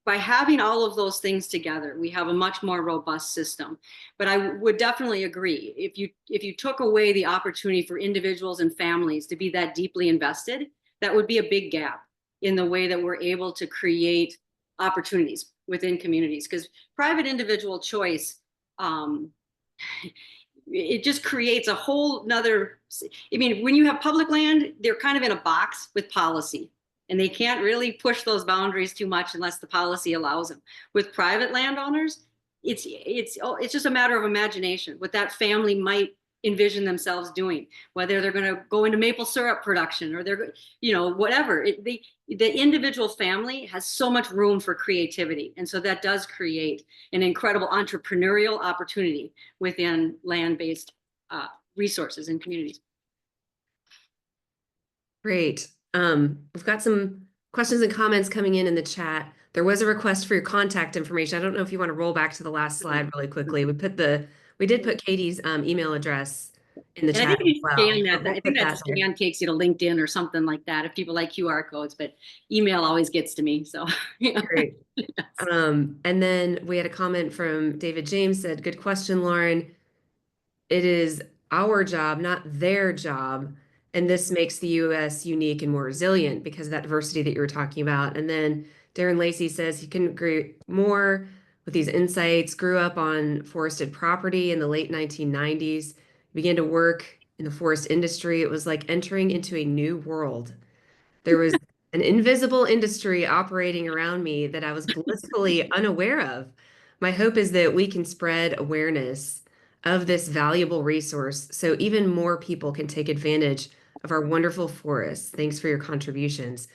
by having all of those things together, we have a much more robust system. But I would definitely agree, if you took away the opportunity for individuals and families to be that deeply invested, that would be a big gap in the way that we're able to create opportunities within communities. Because private individual choice, it just creates a whole nother. I mean, when you have public land, they're kind of in a box with policy, and they can't really push those boundaries too much unless the policy allows them. With private landowners, it's just a matter of imagination what that family might envision themselves doing, whether they're going to go into maple syrup production or they're, whatever. The individual family has so much room for creativity, and so that does create an incredible entrepreneurial opportunity within land-based resources and communities. Great. We've got some questions and comments coming in the chat. There was a request for your contact information. I don't know if you want to roll back to the last slide really quickly. We did put Katie's email address in the And I chat think if as you well. scan But that, we'll I put think that that there. scan takes you to LinkedIn or something like that if people like QR codes, but email always gets to me. So, Great. Yes. And then we had a comment from David James said, good question, Lauren. It is our job, not their job. And this makes the US unique and more resilient because of that diversity that you were talking about. And then Darren Lacey says he couldn't agree more with these insights, grew up on forested property in the late 1990s, began to work in the forest industry. It was like entering into a new world. There was an invisible industry operating around me that I was blissfully unaware of. My hope is that we can spread awareness of this valuable resource so even more people can take advantage of our wonderful forests. Thanks for your contributions.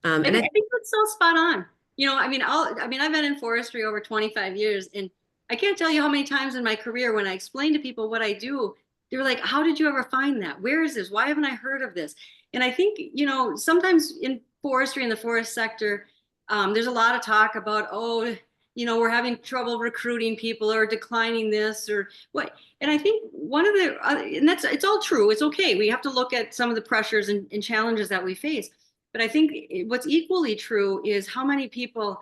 I, And thi- I, I think that's so spot on. I've been in forestry over 25 years, and I can't tell you how many times in my career when I explain to people what I do, they were like, "How did you ever find that? Where is this? Why haven't I heard of this?" And I think, sometimes in forestry in the forest sector, there's a lot of talk about, oh, we're having trouble recruiting people or declining this or what. And I think one of and it's all true. It's okay. We have to look at some of the pressures and challenges that we face. But I think what's equally true is how many people,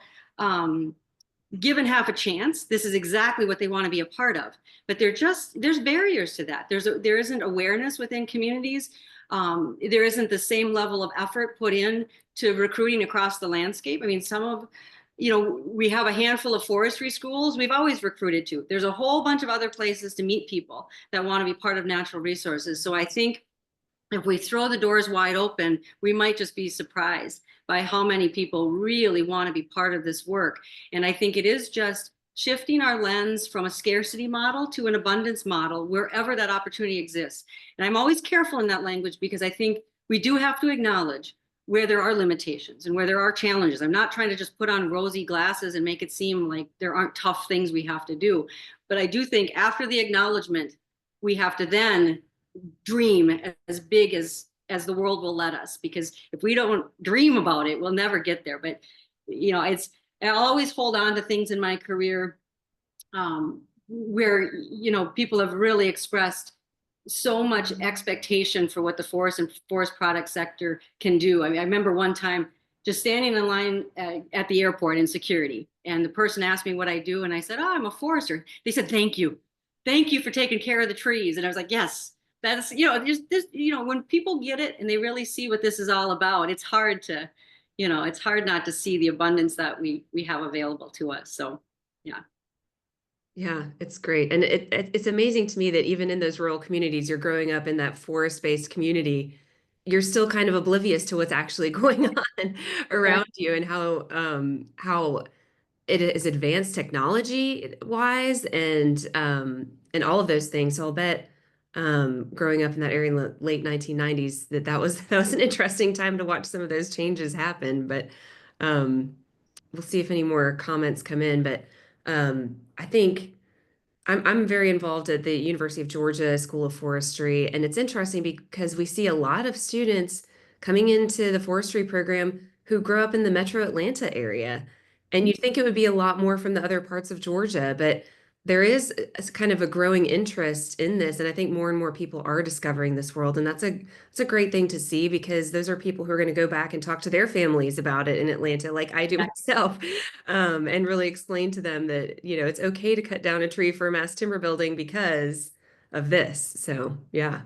given half a chance, this is exactly what they want to be a part of. But there's barriers to that. There isn't awareness within communities. There isn't the same level of effort put in to recruiting across the landscape. I mean, we have a handful of forestry schools we've always recruited to. There's a whole bunch of other places to meet people that want to be part of natural resources. So I think if we throw the doors wide open, we might just be surprised by how many people really want to be part of this work. And I think it is just shifting our lens from a scarcity model to an abundance model wherever that opportunity exists. And I'm always careful in that language because I think we do have to acknowledge where there are limitations and where there are challenges. I'm not trying to just put on rosy glasses and make it seem like there aren't tough things we have to do. But I do think after the acknowledgement, we have to then dream as big as the world will let us, because if we don't dream about it, we'll never get there. But I'll always hold on to things in my career, where people have really expressed so much expectation for what the forest and forest product sector can do. I mean, I remember one time just standing in line at the airport in security, and the person asked me what I do, and I said, "Oh, I'm a forester." They said, thank you for taking care of the trees." And I was like, yes, that's, when people get it and they really see what this is all about, it's hard not to see the abundance that we have available to us. So, yeah. yeah, it's great. And it's amazing to me that even in those rural communities, you're growing up in that forest-based community, you're still kind of oblivious to what's actually going on Yeah. around you and how it is advanced technology wise and all of those things. So I'll bet growing up in that area in the late 1990s that was that was an interesting time to watch some of those changes happen. But um, we'll see if any more comments come in. But I think. I'm very involved at the University of Georgia School of Forestry, and it's interesting because we see a lot of students coming into the forestry program who grow up in the Metro Atlanta area. And you'd think it would be a lot more from the other parts of Georgia, but there is kind of a growing interest in this, and I think more and more people are discovering this world, and that's a great thing to see because those are people who are going to go back and talk to their families about it in Atlanta, like I do myself, and really explain to them that, it's okay to cut down a tree for a mass timber building because of this. So, yeah.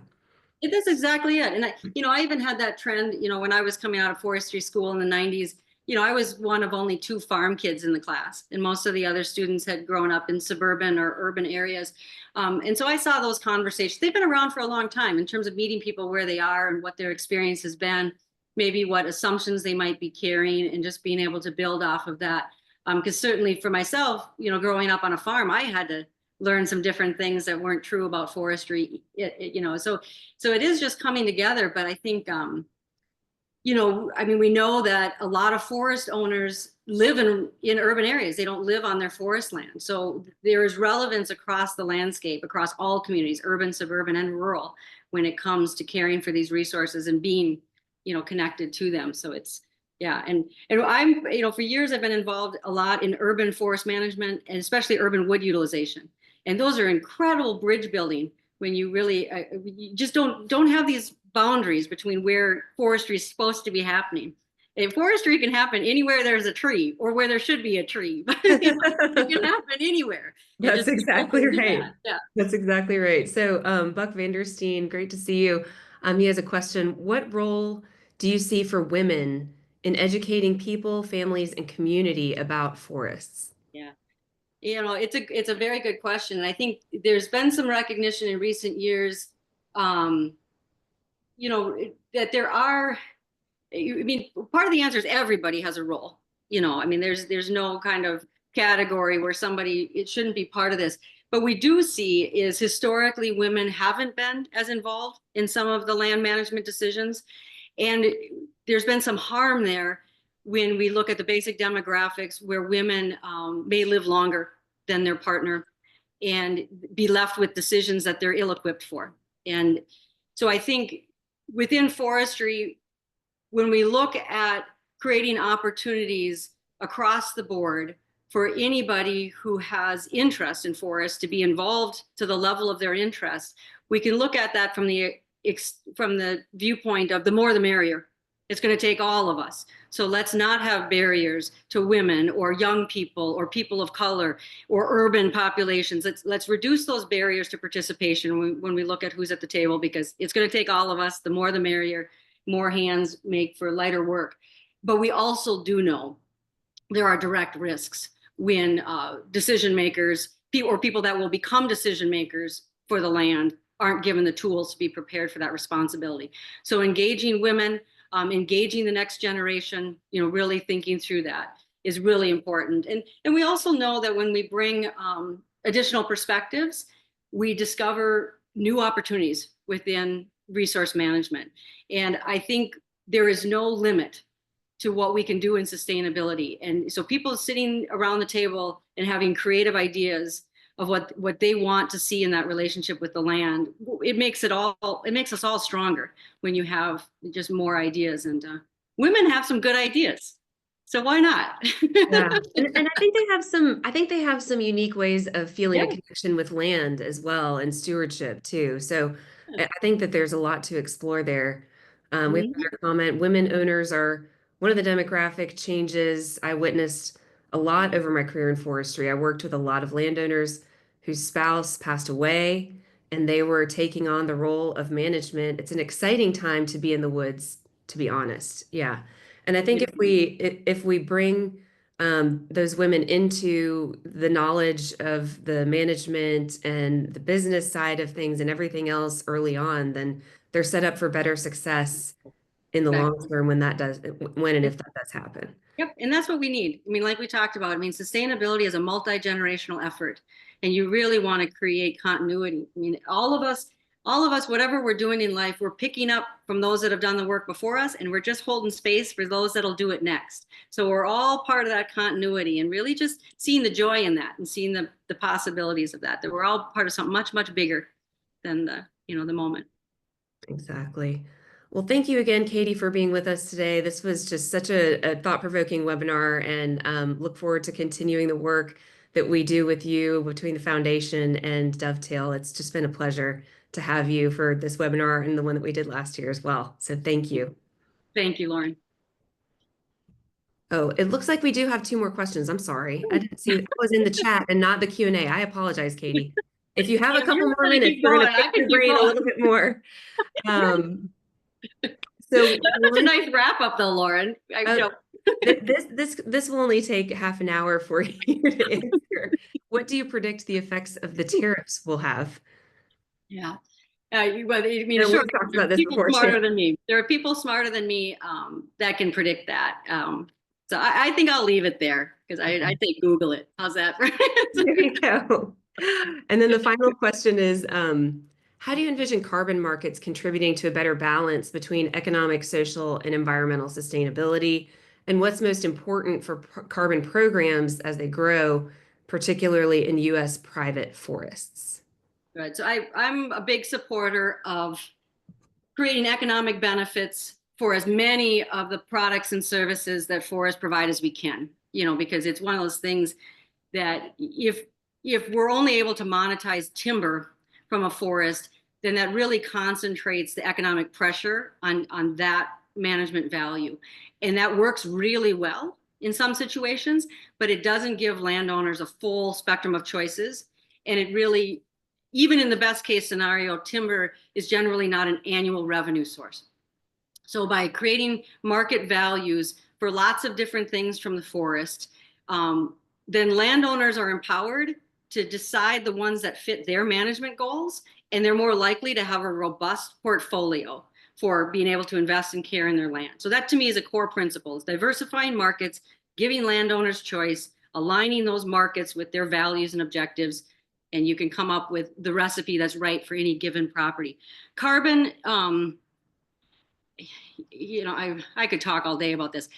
It is exactly it. And I even had that trend, when I was coming out of forestry school in the 90s, I was one of only two farm kids in the class, and most of the other students had grown up in suburban or urban areas. And so I saw those conversations. They've been around for a long time in terms of meeting people where they are and what their experience has been, maybe what assumptions they might be carrying, and just being able to build off of that. Because certainly for myself, growing up on a farm, I had to learn some different things that weren't true about forestry. So it is just coming together. But I think, I mean, we know that a lot of forest owners live in urban areas. They don't live on their forest land. So there is relevance across the landscape, across all communities, urban, suburban, and rural, when it comes to caring for these resources and being, connected to them. So it's, yeah. And I'm, for years I've been involved a lot in urban forest management and especially urban wood utilization. And those are incredible bridge building when you really you just don't have these boundaries between where forestry is supposed to be happening. And forestry can happen anywhere there's a tree or where there should be a tree, but it can happen anywhere. And That's just be exactly open to right. that. Yeah. That's exactly right. So, Buck Vanderstein, great to see you. He has a question. What role do you see for women in educating people, families, and community about forests? Yeah. It's a very good question. And I think there's been some recognition in recent years, um, that there are, I mean, part of the answer is everybody has a role. I mean, there's no kind of category where somebody, it shouldn't be part of this. But we do see is historically women haven't been as involved in some of the land management decisions. And there's been some harm there when we look at the basic demographics where women may live longer than their partner and be left with decisions that they're ill-equipped for. And so I think within forestry, when we look at creating opportunities across the board for anybody who has interest in forests to be involved to the level of their interest, we can look at that from the viewpoint of the more the merrier. It's going to take all of us. So let's not have barriers to women or young people or people of color or urban populations. Let's reduce those barriers to participation when we look at who's at the table, because it's going to take all of us. The more the merrier. More hands make for lighter work. But we also do know there are direct risks when decision makers or people that will become decision makers for the land aren't given the tools to be prepared for that responsibility. So engaging women, engaging the next generation, really thinking through that is really important. And we also know that when we bring additional perspectives, we discover new opportunities within resource management. And I think there is no limit to what we can do in sustainability. And so people sitting around the table and having creative ideas of what they want to see in that relationship with the land, it makes us all stronger when you have just more ideas. And women have some good ideas. So why not? Yeah. And I think they have some unique ways of feeling Yeah. a connection with land as well and stewardship too. So I think that there's a lot to explore there. We have Mhm. another comment. Women owners are one of the demographic changes I witnessed a lot over my career in forestry. I worked with a lot of landowners whose spouse passed away and they were taking on the role of management. It's an exciting time to be in the woods, to be honest. Yeah. And I think if we bring those women into the knowledge of the management and the business side of things and everything else early on, then they're set up for better success in the long term when and if that does progress happen. Yep, and that's what we need. I mean, like we talked about, I mean, sustainability is a multi-generational effort, and you really want to create continuity. I mean, all of us, whatever we're doing in life, we're picking up from those that have done the work before us, and we're just holding space for those that'll do it next. So we're all part of that continuity, and really just seeing the joy in that, and seeing the possibilities of that. That we're all part of something much, much bigger than the moment. Exactly. Well, thank you again, Katie, for being with us today. This was just such a thought-provoking webinar, and look forward to continuing the work that we do with you between the foundation and Dovetail. It's just been a pleasure to have you for this webinar and the one that we did last year as well. So thank you. Thank you, Lauren. Oh, it looks like we do have two more questions. I'm sorry. I didn't see that was in the chat and not the Q&A. I apologize, Katie. If you have a couple You're more gonna minutes, keep we're going going. to pick I can your keep brain a going. little bit more. Um, so That's a one, nice wrap up, though, Lauren. uh, this will only take half an hour for you to answer. What do you predict the effects of the tariffs will have? Yeah. Well, I mean, And sure, we've talked there are about this people before too. smarter than me. There are people smarter than me that can predict that. So I think I'll leave it there because I think Google it. How's that? There you go. And then the final question is, how do you envision carbon markets contributing to a better balance between economic, social, and environmental sustainability? And what's most important for carbon programs as they grow, particularly in U.S. private forests? Good. So I'm a big supporter of creating economic benefits for as many of the products and services that forests provide as we can. Because it's one of those things that if we're only able to monetize timber from a forest, then that really concentrates the economic pressure on that management value. And that works really well in some situations, but it doesn't give landowners a full spectrum of choices. And it really, even in the best case scenario, timber is generally not an annual revenue source. So by creating market values for lots of different things from the forest, then landowners are empowered to decide the ones that fit their management goals, and they're more likely to have a robust portfolio for being able to invest and care in their land. So that to me is a core principle, is diversifying markets, giving landowners choice, aligning those markets with their values and objectives, and you can come up with the recipe that's right for any given property. Carbon, I could talk all day about this.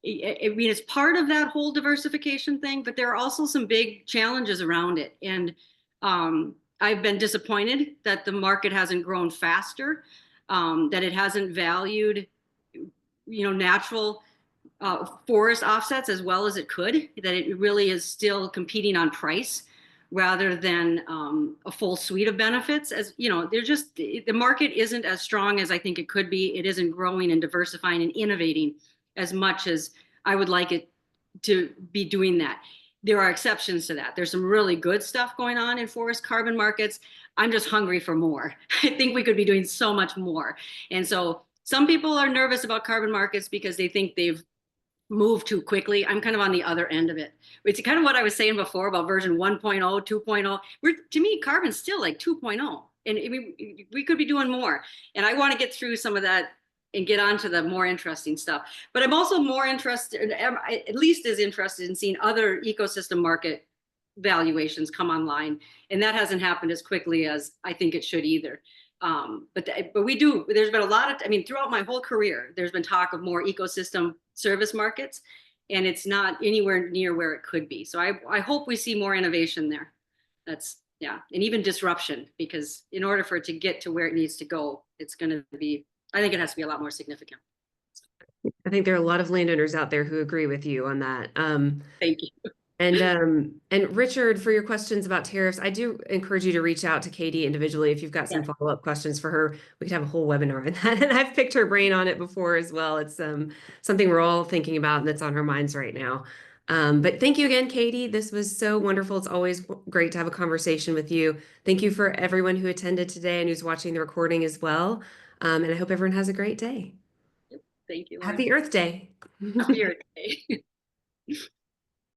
I mean, it's part of that whole diversification thing, but there are also some big challenges around it. And I've been disappointed that the market hasn't grown faster, that it hasn't valued, natural forest offsets as well as it could, that it really is still competing on price rather than a full suite of benefits. As the market isn't as strong as I think it could be. It isn't growing and diversifying and innovating as much as I would like it to be doing that. There are exceptions to that. There's some really good stuff going on in forest carbon markets. I'm just hungry for more. I think we could be doing so much more. And so some people are nervous about carbon markets because they think they've moved too quickly. I'm kind of on the other end of it. It's kind of what I was saying before about version 1.0, 2.0. To me, carbon's still like 2.0. And we could be doing more. And I want to get through some of that and get on to the more interesting stuff. But I'm also more interested, at least as interested in seeing other ecosystem market valuations come online. And that hasn't happened as quickly as I think it should either. But we do, there's been a lot of, throughout my whole career, there's been talk of more ecosystem service markets, and it's not anywhere near where it could be. So I hope we see more innovation there. And even disruption, because in order for it to get to where it needs to go, it's going to be, I think it has to be a lot more significant. I think there are a lot of landowners out there who agree with you on that. Thank you. And Richard, for your questions about tariffs, I do encourage you to reach out to Katie individually if you've got some Yeah. follow-up questions for her. We could have a whole webinar on that. And I've picked her brain on it before as well. It's something we're all thinking about and that's on our minds right now. But thank you again, Katie. This was so wonderful. It's always great to have a conversation with you. Thank you for everyone who attended today and who's watching the recording as well. And I hope everyone has a great day. Thank you, Lauren. Happy Earth Day. Happy Earth Day.